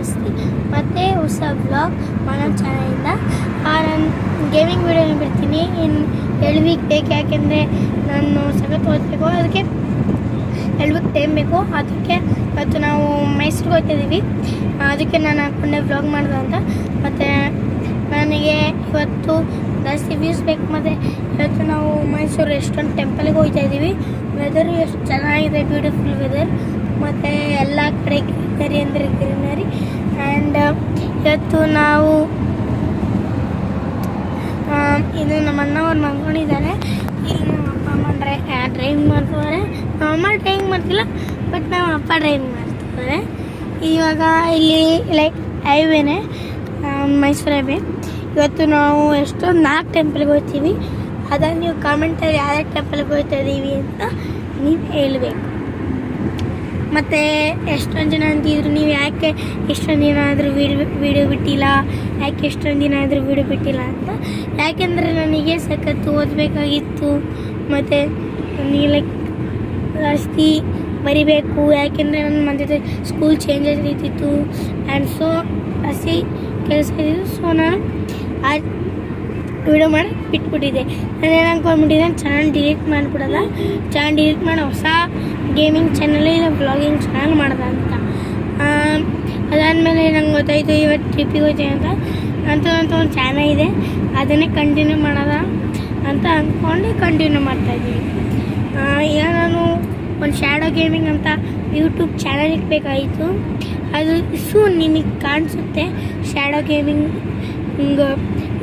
ಜಾಸ್ತಿ ಮತ್ತು ಹೊಸ ಬ್ಲಾಗ್ ಮಾಡೋ ಚಾನಲಿಂದ ನಾನು ಗೇಮಿಂಗ್ ವೀಡಿಯೋನ ಬಿಡ್ತೀನಿ. ಇನ್ನು 2 ವೀಕ್ ಬೇಕು, ಯಾಕೆಂದರೆ ನಾನು ಸಖತ್ ಓದಬೇಕು. ಅದಕ್ಕೆ 2 ವೀಕ್ ಟೈಮ್ ಬೇಕು. ಅದಕ್ಕೆ ಇವತ್ತು ನಾವು ಮೈಸೂರಿಗೆ ಹೋಗ್ತಿದ್ದೀವಿ. ಅದಕ್ಕೆ ನಾನು ಹಾಕ್ಕೊಂಡೆ ವ್ಲಾಗ್ ಮಾಡಿದೆ ಅಂತ. ಮತ್ತು ನನಗೆ ಇವತ್ತು ಜಾಸ್ತಿ ವ್ಯೂಸ್ ಬೇಕು. ಮತ್ತು ಇವತ್ತು ನಾವು ಮೈಸೂರು ಎಷ್ಟೊಂದು ಟೆಂಪಲ್ಗೆ ಹೋಗ್ತಾ ಇದ್ದೀವಿ. ವೆದರು ಎಷ್ಟು ಚೆನ್ನಾಗಿದೆ, ಬ್ಯೂಟಿಫುಲ್ ವೆದರ್. ಮತ್ತು ಎಲ್ಲ ಕಡೆ ಗ್ರೀನರಿ ಅಂದರೆ ಗ್ರೀನರಿ. ಆ್ಯಂಡ್ ಇವತ್ತು ನಾವು ಇದು ನಮ್ಮ ಅಣ್ಣವ್ರು ಮಲ್ಕೊಂಡಿದ್ದಾರೆ. ಇಲ್ಲಿ ನಮ್ಮ ಅಪ್ಪ ಅಮ್ಮ ಡ್ರೈವಿಂಗ್ ಮಾಡ್ತಿದ್ದಾರೆ. ನಮ್ಮ ಅಮ್ಮ ಡ್ರೈವಿಂಗ್ ಮಾಡ್ತಿಲ್ಲ, ಬಟ್ ನಮ್ಮ ಅಪ್ಪ ಡ್ರೈವಿಂಗ್ ಮಾಡ್ತಿದ್ದಾರೆ. ಇವಾಗ ಇಲ್ಲಿ ಲೈಕ್ ಹೈವೇನೆ, ಮೈಸೂರು ಹೈವೇ. ಇವತ್ತು ನಾವು ಎಷ್ಟೊಂದು 4 ಟೆಂಪಲ್ಗೆ ಹೋಗ್ತೀವಿ. ಅದನ್ನು ನೀವು ಕಾಮೆಂಟಲ್ಲಿ ಯಾವ್ಯಾವ ಟೆಂಪಲ್ಗೆ ಹೋಗ್ತಾ ಇದ್ದೀವಿ ಅಂತ ನೀವು ಹೇಳಬೇಕು. ಮತ್ತು ಎಷ್ಟೊಂದು ಜನ ಅಂತಿದ್ರು, ನೀವು ಯಾಕೆ ಎಷ್ಟೊಂದು ದಿನ ಆದರೂ ವೀಡಿಯೋ ಬಿಟ್ಟಿಲ್ಲ, ಯಾಕೆ ಎಷ್ಟೊಂದು ದಿನ ಆದರೂ ವೀಡಿಯೋ ಬಿಟ್ಟಿಲ್ಲ ಅಂತ. ಯಾಕೆಂದರೆ ನನಗೆ ಸಖತ್ತು ಓದಬೇಕಾಗಿತ್ತು. ಮತ್ತು ನನಗೆ ಲೈಕ್ ಜಾಸ್ತಿ ಬರಿಬೇಕು, ಯಾಕೆಂದರೆ ನನ್ನ ಮಧ್ಯೆ ಸ್ಕೂಲ್ ಚೇಂಜ್ ಆಗ್ತಿತ್ತು. ಆ್ಯಂಡ್ ಸೊ ಜಾಸ್ತಿ ಕೆಲಸ ಇದ್ದಿದ್ದು. ಸೊ ನಾನು ಆ ವೀಡಿಯೋ ಮಾಡಿ ಬಿಟ್ಬಿಟ್ಟಿದ್ದೆ. ನಾನು ಏನು ಅಂದ್ಕೊಂಡ್ಬಿಟ್ಟಿದ್ದೆ, ಚಾನಲ್ ಡಿಲೀಟ್ ಮಾಡಿಬಿಡೋದ, ಚಾನಲ್ ಡಿಲೀಟ್ ಮಾಡಿ ಹೊಸ ಗೇಮಿಂಗ್ ಚಾನಲ್ ಇಲ್ಲ ವ್ಲಾಗಿಂಗ್ ಚಾನಲ್ ಮಾಡೋದ ಅಂತ. ಅದಾದಮೇಲೆ ನಂಗೆ ಗೊತ್ತಾಯಿತು ಇವತ್ತು ಟ್ರಿಪ್ಪಿಗೆ ಹೋಗ್ತೀನಿ ಅಂತ ಒಂದು ಚಾನಲ್ ಇದೆ, ಅದನ್ನೇ ಕಂಟಿನ್ಯೂ ಮಾಡೋದ ಅಂತ ಅಂದ್ಕೊಂಡು ಕಂಟಿನ್ಯೂ ಮಾಡ್ತಾಯಿದ್ದೀನಿ. ಈಗ ನಾನು ಒಂದು ಶ್ಯಾಡೋ ಗೇಮಿಂಗ್ ಅಂತ ಯೂಟ್ಯೂಬ್ ಚಾನಲ್ ಇಡಬೇಕಾಗಿತ್ತು. ಅದು ನಿಮಗೆ ಕಾಣಿಸುತ್ತೆ, ಶ್ಯಾಡೋ ಗೇಮಿಂಗ್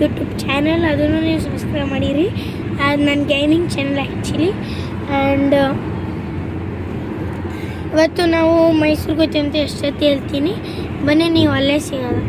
ಯೂಟ್ಯೂಬ್ ಚಾನಲ್. ಅದನ್ನು ನೀವು ಸಬ್ಸ್ಕ್ರೈಬ್ ಮಾಡಿರಿ. ಅದು ನನ್ನ ಗೇಮಿಂಗ್ ಚಾನಲ್ ಆ್ಯಕ್ಚುಲಿ. ಆ್ಯಂಡ್ ಇವತ್ತು ನಾವು ಮೈಸೂರಿಗೆ ಹೋಗ್ತೀವಿ ಅಂತ ಎಷ್ಟೊತ್ತಿ ಹೇಳ್ತೀನಿ. ಬನ್ನಿ, ನೀವು ಅಲ್ಲೇ ಸಿಗೋದು.